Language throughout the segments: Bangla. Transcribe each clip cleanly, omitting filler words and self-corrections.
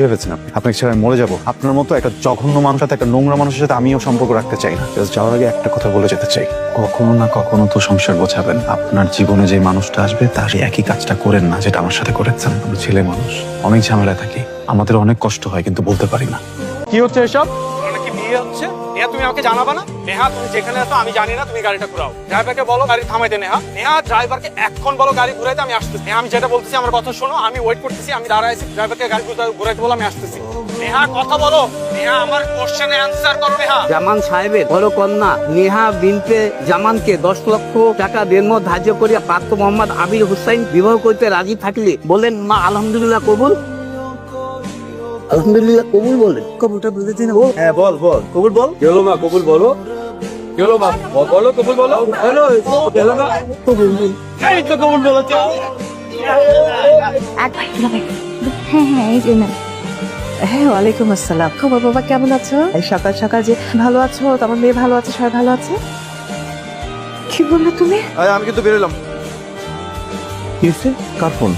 ভেবেছেন আপনি? আপনাকে ছাড়া আমি মরে যাবো? আপনার মতো একটা জঘন্য মানুষের সাথে, একটা নোংরা মানুষের সাথে আমিও সম্পর্ক রাখতে চাই না। জাস্ট যাওয়ার আগে একটা কথা বলে যেতে চাই, কখনো না কখনো তো সংসার গোছাবেন। আপনার জীবনে যে মানুষটা আসবে তার একই কাজটা করেন না যেটা আমার সাথে করেছেন। আমি ছেলে মানুষ, অনেক ঝামেলায় থাকি, আমাদের অনেক কষ্ট হয় কিন্তু বলতে পারি না। কি হচ্ছে এসব? কি বিয়ে হচ্ছে? নেহা তুমি আমাকে জানাবা না? নেহা তুমি যেখানে আছো আমি জানি না, তুমি গাড়িটা ঘুরাও। ড্রাইভারকে বলো গাড়ি থামাইতে। নেহা নেহা ড্রাইভারকে এখন বলো গাড়ি ঘুরাইতে, আমি আসতেছি। নেহা আমি যেটা বলতেছি আমার কথা শোনো, আমি ওয়েট করতেছি, আমি দাঁড়ায় আছি, ড্রাইভারকে গাড়ি ঘুরাইতে বলো, আমি আসতেছি। নেহা কথা বলো, নেহা আমার কোশ্চেনে অ্যানসার করো। নেহা জামান সাহেবের বড় কন্যা নেহা বিনতে জামানকে 10 লক্ষ টাকা দেনমত ধার্য করিয়া প্রাপ্ত মোহাম্মদ আবির হুসাইন বিবাহ করতে রাজি থাকলে বলেন মা আলহামদুলিল্লাহ কবুল। আলহামদুলিল্লাহ কবুল বলেন। কবুলটা বুঝেছি না? হ্যাঁ বল বল, কবুল বল। কি হলো মা? কবুল বলো। কি হলো মা? বলো কবুল বলো। হ্যালো হলো না? কবুল বল। এই তো কবুল বলেছে। হ্যাঁ হ্যাঁ এই যে না। হ্যাঁ ওয়ালাইকুম আসসালাম। খবর বাবা কেমন আছো? এই সকাল সকাল যে ভালো আছো, তোমার মেয়ে ভালো আছে, সবাই ভালো আছে? কি বললে তুমি? আমি কিন্তু বেরোলাম। কি হচ্ছে? কার ফোন?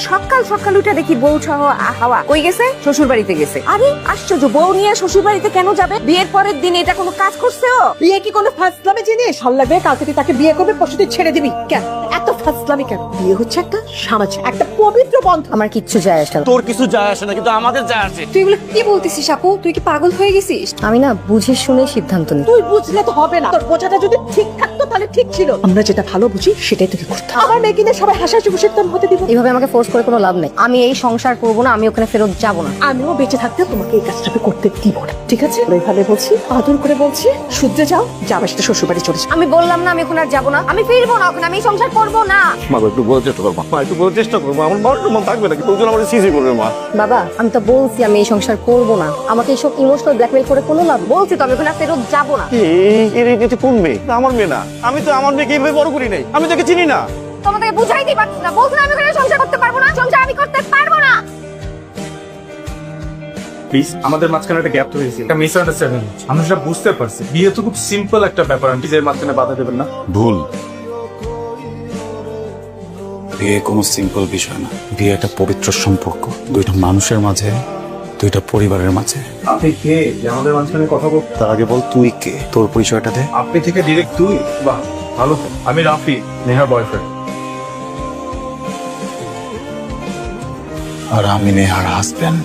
সকাল সকাল উঠে দেখি বউ সহ হাওয়া কই গেছে? শ্বশুর বাড়িতে গেছে। আরে আশ্চর্য, বউ নিয়ে শ্বশুর বাড়িতে কেন যাবে? বিয়ের পরের দিন এটা কোনো কাজ করছে ও? বিয়ে কি কোনো ফাজলামি জিনিস? ভাল লাগবে কাল থেকে তাকে বিয়ে করবে, পরশুদিন ছেড়ে দিবি কেন? এত ফাজলামি কেন? বিয়ে হচ্ছে একটা সামাজিক, একটা পবিত্র বন্ধন। আমার কিচ্ছু যায় আসে না। তোর কিছু যায় আসে না, কিন্তু আমাদের যায় আসে। তুই এগুলো কি বলতেছিস আপু? তুই কি পাগল হয়ে গেছিস? আমি না বুঝে শুনে সিদ্ধান্ত নিই। তুই বুঝলে তো হবে না, তোর বোঝাটা যদি ঠিক থাকতো তাহলে ঠিক ছিল। আমরা যেটা ভালো বুঝি সেটাই তোকে করতে হবে। আমার মেয়ে কিনে সবাই হাসাহাসি খুশি তোর হতে দিব। এইভাবে আমাকে ফোর্স করে কোনো লাভ নেই। আমি এই সংসার করব না, আমি ওখানে ফেরত যাব না। আমিও বেঁচে থাকতে তোমাকে এই কাজটাকে করতে দিব না, ঠিক আছে? এইভাবে বলছি, আদর করে বলছি, শুধরে যাও, যাবে সেটা শ্বশুর বাড়ি চলে যাও। আমি বললাম না আমি এখন আর যাব না, আমি ফিরবো না ওখানে, আমি এই সংসার করব না। মা একটু বোঝার চেষ্টা করবো, মা একটু বোঝার চেষ্টা করবো। আমার বাবার মন থাকবে নাকি? তোর জন্য আমার সিজি করবে মা। বাবা আমি তো বলছি আমি এই সংসার করব না, আমাকে এইসব ইমোশনাল ব্ল্যাকমেল করে কোনো লাভ। বলছি তো আমি ওখানে আর ফেরত যাব না। এই কোন মেয়ে? আমার মেয়ে না। আমি তো আমার মেয়েকে এইভাবে বড় করি নাই, আমি তোকে চিনি না। তোমাদেরকে বুঝাইতেই পারছি না, বলছি না আমি ওখানে সংসার করতে পারবো না, সংসার আমি করতে পারবো না। প্লিজ আমাদের মাঝখানে একটা গ্যাপ তৈরি হয়েছে, একটা মিসআন্ডারস্ট্যান্ডিং। আমরা সেটা বুঝতে পারছি, বিয়ে তো খুব সিম্পল একটা ব্যাপার, আন্টি যে মাঝখানে বাধা দেবেন না। ভুল। বিয়ে কোনো সিম্পল বিষয় না। বিয়ে একটা পবিত্র সম্পর্ক, দুইটা মানুষের মাঝে, দুইটা পরিবারের মাঝে। আপনি কে যে আমাদের মাঝখানে কথা বলতে? তার আগে বল তুই কে, তোর পরিচয়টা দে। আপনি থেকে ডিরেক্ট তুই? বাহ ভালো তো। আমি রাফি, নেহার বয়ফ্রেন্ড। আর আমি নেহার হাজবেন্ড।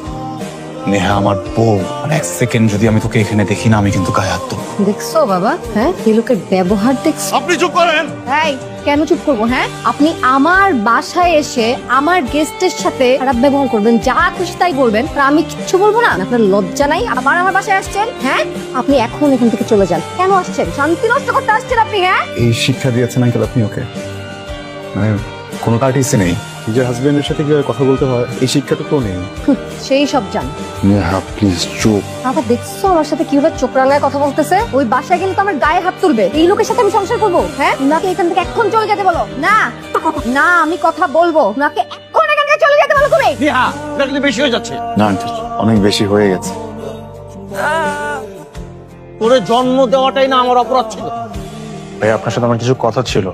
নেহা আমার বউ। আর এক সেকেন্ড যদি আমি তোকে এখানে দেখি না, আমি কিন্তু গায়ে হাত দেবো। দেখছো বাবা, হ্যাঁ এই লোকের ব্যবহার দেখছো? আপনি চুপ করেন। এই কেন চুপ করবো? হ্যাঁ আপনি আমার বাসায় এসে আমার গেস্টের সাথে খারাপ ব্যবহার করবেন, যা খুশি তাই বলবেন, আর আমি কিচ্ছু বলবো না? আপনার লজ্জা নাই? আবার আমার বাসায় আসছেন? হ্যাঁ আপনি এখন এখান থেকে চলে যান। কেন আসছেন? শান্তি নষ্ট করতে আসছেন আপনি? হ্যাঁ এই শিক্ষা দিয়েছেন আঙ্কেল আপনি ওকে? মানে কোনো কার্টিসি নেই, নিজের হাজবেন্ডের সাথে কিভাবে কথা বলতে হয় এই শিক্ষাটুকুও নেই। সেই সব জান। নেহা প্লিজ চুপ। আবার দেখছো আমার সাথে কিভাবে চোখ রাঙায় কথা বলতেছে? ওই বাসায় গেলে তো আমার গায়ে হাত তুলবে। এই লোকের সাথে আমি সংসার করবো? হ্যাঁ নাকি এখান থেকে এখন চলে যেতে বলো? না না আমি কথা বলবো, নাকি এখন এখান থেকে চলে যেতে বলো তুমি? নেহা এটা কিন্তু বেশি হয়ে যাচ্ছে। না আঙ্কেল অনেক বেশি হয়ে গেছে। তোরে জন্ম দেওয়াটাই না আমার অপরাধ ছিল। ভাই আপনার সাথে আমার কিছু কথা ছিল।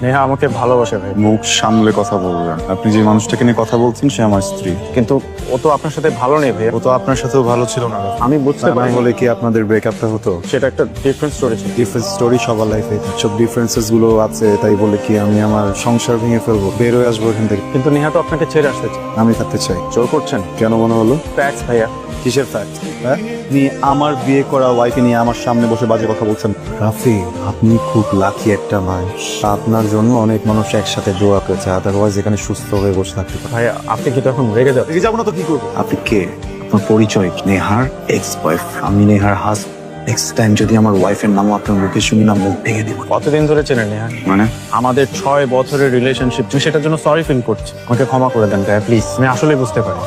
নেহা আমাকে ভালোবাসে ভাই। মুখ সামলে কথা বলবেন। আপনি যে মানুষটাকে নিয়ে কথা বলছেন সে আমার স্ত্রী। কিন্তু ও তো আপনার সাথে ভালো নেই ভাই। ও তো আপনার সাথেও ভালো ছিল না। আমি বুঝতে পারি বলে কি আপনাদের ব্রেকআপটা হতো? সেটা একটা ডিফারেন্ট স্টোরি ছিল। ডিফারেন্ট স্টোরি সবার লাইফে। সব ডিফারেন্সেস গুলো আছে, তাই বলে কি আমি আমার সংসার ভেঙে ফেলবো, বের হয়ে আসবো এখান থেকে? কিন্তু নেহা তো আপনাকে ছেড়ে আসতে চায়। আমি থাকতে চাই। জোর করছেন কেন মনে হলো? ফ্যাক্টস ভাইয়া। কিসের ফ্যাক্ট? হ্যাঁ আপনি আমার বিয়ে করা ওয়াইফকে নিয়ে আমার সামনে বসে বাজে কথা বলছেন। রাফি আপনি খুব লাকি একটা মানুষ। আপনার জন্য অনেক মানুষ একসাথে দোয়া করেছে, আদারওয়াইজ এখানে সুস্থ হয়ে বসে থাকতে পারে। ভাইয়া আপনি কি তখন রেগে যাবেন? রেগে যাবো না তো কি করবো? আপনি কে? আপনার পরিচয় কি? নেহার এক্স ওয়াইফ। আমি নেহার হাজবেন্ড। নেক্সট টাইম যদি আমার ওয়াইফের নাম আপনার মুখে শুনি না, মুখ ভেঙে দিব। কতদিন ধরে চেনেন নেহা? মানে আমাদের 6 বছরের রিলেশনশিপ। তুমি সেটার জন্য সরি ফিল করছি। আমাকে ক্ষমা করে দেন ভাইয়া প্লিজ। আমি আসলে বুঝতে পারি।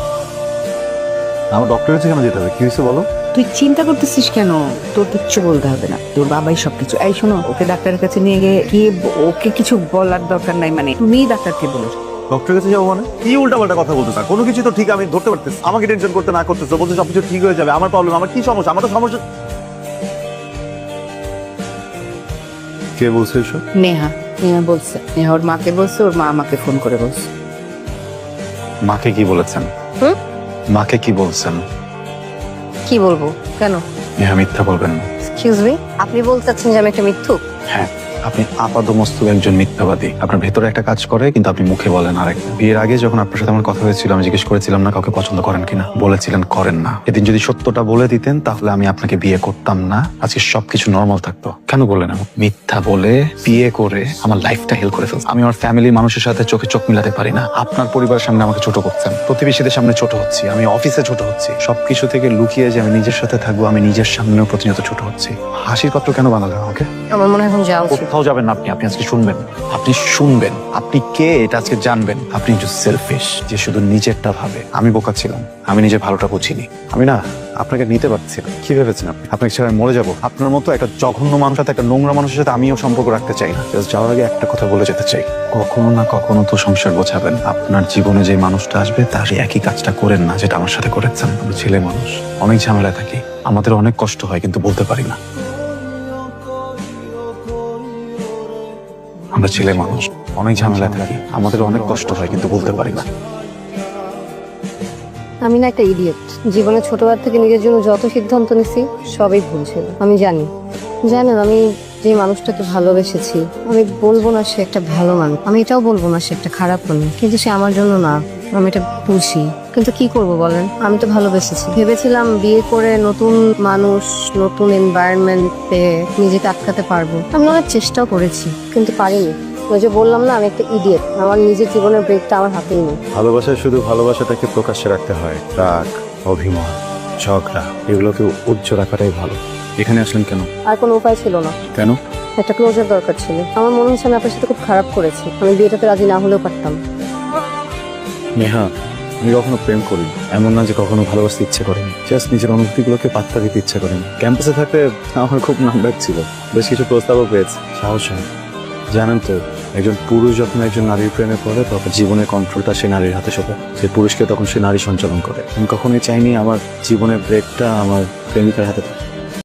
আমার ডক্টরের কাছে কেন যেতে হবে? কি হয়েছে বলো? তুই চিন্তা করতেছিস কেন? তোর কিচ্ছু বলতে হবে না, তোর বাবাই সবকিছু। এই শোনো, ওকে ডাক্তারের কাছে নিয়ে গিয়ে কি ওকে কিছু বলার দরকার নাই, মানে তুমিই ডাক্তারকে বলো। ডক্টরের কাছে যাবো মানে? কি উল্টাপাল্টা কথা বলতে চান? কোনো কিছু তো ঠিক আমি ধরতে পারতেছি। আমাকে টেনশন করতে না করতেছো, বলতে সবকিছু ঠিক হয়ে যাবে। আমার প্রবলেম, আমার কি সমস্যা? আমার তো সমস্যা। কে বলছে এসব? নেহা নেহা বলছে, নেহা ওর মাকে বলছে, ওর মা আমাকে ফোন করে বলছে। মাকে কি বলেছেন? হুম? মাকে কি বলছেন? কি বলবো? কেন? নেহা মিথ্যা বলবেন না। এক্সকিউজ মি, আপনি বলতে চাচ্ছেন যে আমি একটা মিথ্যুক? হ্যাঁ, আপনি আপাদমস্তক একজন মিথ্যাবাদী। আপনার ভেতরে একটা কাজ করে কিন্তু আপনি মুখে বলেন আরেক। বিয়ের আগে যখন আপনার সাথে আমার কথা হয়েছিল আমি জিজ্ঞেস করেছিলাম না কাউকে পছন্দ করেন কিনা, বলেছিলেন করেন না। এদিন যদি সত্যটা বলে দিতেন তাহলে আমি আপনাকে বিয়ে করতাম না, আজকে সবকিছু নর্মাল থাকতো। কেন বললেন এমন? মিথ্যা বলে বিয়ে করে আমার লাইফটা হেল করে ফেলছে। আমি আমার ফ্যামিলির মানুষের সাথে চোখে চোখ মিলাতে পারি না। আপনার পরিবারের সামনে আমাকে ছোট করছেন, প্রতিবেশীদের সামনে ছোট হচ্ছি, আমি অফিসে ছোট হচ্ছি। সবকিছু থেকে লুকিয়ে যে আমি নিজের সাথে থাকবো, আমি নিজের সামনেও প্রতিনিয়ত ছোট হচ্ছি। হাসির পাত্র কেন বানালেন আমাকে? আমার মনে হয় এখন যাওয়া উচিত। কোথাও যাবেন না আপনি, আপনি আজকে শুনবেন। আপনি শুনবেন আপনি কে এটা আজকে জানবেন। আপনি একটু সেলফিশ যে শুধু নিজেরটা ভাবে। আমি বোকা ছিলাম, আমি নিজের ভালোটা বুঝিনি। আমি না আপনাকে নিতে পারছি না। কি ভেবেছেন আপনি? আপনাকে ছেড়ে আমি মরে যাবো? আপনার মতো একটা জঘন্য মানুষের সাথে, একটা নোংরা মানুষের সাথে আমিও সম্পর্ক রাখতে চাই না। Just যাওয়ার আগে একটা কথা বলে যেতে চাই, কখনো না কখনো তো সংসার গোছাবেন। আপনার জীবনে যে মানুষটা আসবে তার একই কাজটা করেন না যেটা আমার সাথে করেছেন। আমরা ছেলে মানুষ, অনেক ঝামেলায় থাকি, আমাদের অনেক কষ্ট হয় কিন্তু বলতে পারি না। আমরা ছেলে মানুষ, অনেক ঝামেলায় থাকি, আমাদের অনেক কষ্ট হয় কিন্তু বলতে পারি না। আমি না একটা ইডিয়েট। জীবনে ছোটবেলা থেকে নিজের জন্য যত সিদ্ধান্ত নিছি সবই ভুল ছিল। আমি জানি। জানেন, আমি যে মানুষটাকে ভালোবেসেছি, আমি বলবো না সে একটা ভালো মানুষ, আমি এটাও বলবো না সে একটা খারাপ মানুষ, কিন্তু সে আমার জন্য না, আমি এটা বুঝি। কিন্তু কি করব বলেন, আমি তো ভালোবেসেছি। ভেবেছিলাম বিয়ে করে নতুন মানুষ, নতুন এনভায়রনমেন্টে নিজেকে আটকাতে পারবো। আমি অনেক চেষ্টাও করেছি কিন্তু পারিনি। ওই যে বললাম না আমি একটা ইডিয়েট, আমার নিজের জীবনের ব্রেকটা আমার হাতেই নেই। ভালোবাসায় শুধু ভালোবাসাটাকে প্রকাশ্যে রাখতে হয়, রাগ, অভিমান, ঝগড়া এগুলোকে উচ্চ রাখাটাই ভালো। এখানে আসলেন কেন? আর কোনো উপায় ছিল না, কেন? একটা ক্লোজার দরকার ছিল। আমার মনে হচ্ছে আমি আপনার সাথে খুব খারাপ করেছি, আমি বিয়েটাতে রাজি না হলেও পারতাম। নেহা, আমি কখনো প্রেম করি, এমন না যে কখনো ভালোবাসতে ইচ্ছে করেনি। জাস্ট নিজের অনুভূতিগুলোকে পাত্তা দিতে ইচ্ছে করেনি। ক্যাম্পাসে থাকতে আমার খুব নাম ডাক ছিল, বেশ কিছু প্রস্তাবও পেয়েছি। সাহস হয়। জানেন তো, একজন পুরুষ যখন একজন নারীর প্রেমে পড়ে তখন জীবনের কন্ট্রোলটা সে নারীর হাতে সঁপে। সে পুরুষকে তখন সে নারী সঞ্চালন করে। আমি কখনোই চাইনি আমার জীবনের ব্রেকটা আমার প্রেমিকার হাতে থাকে।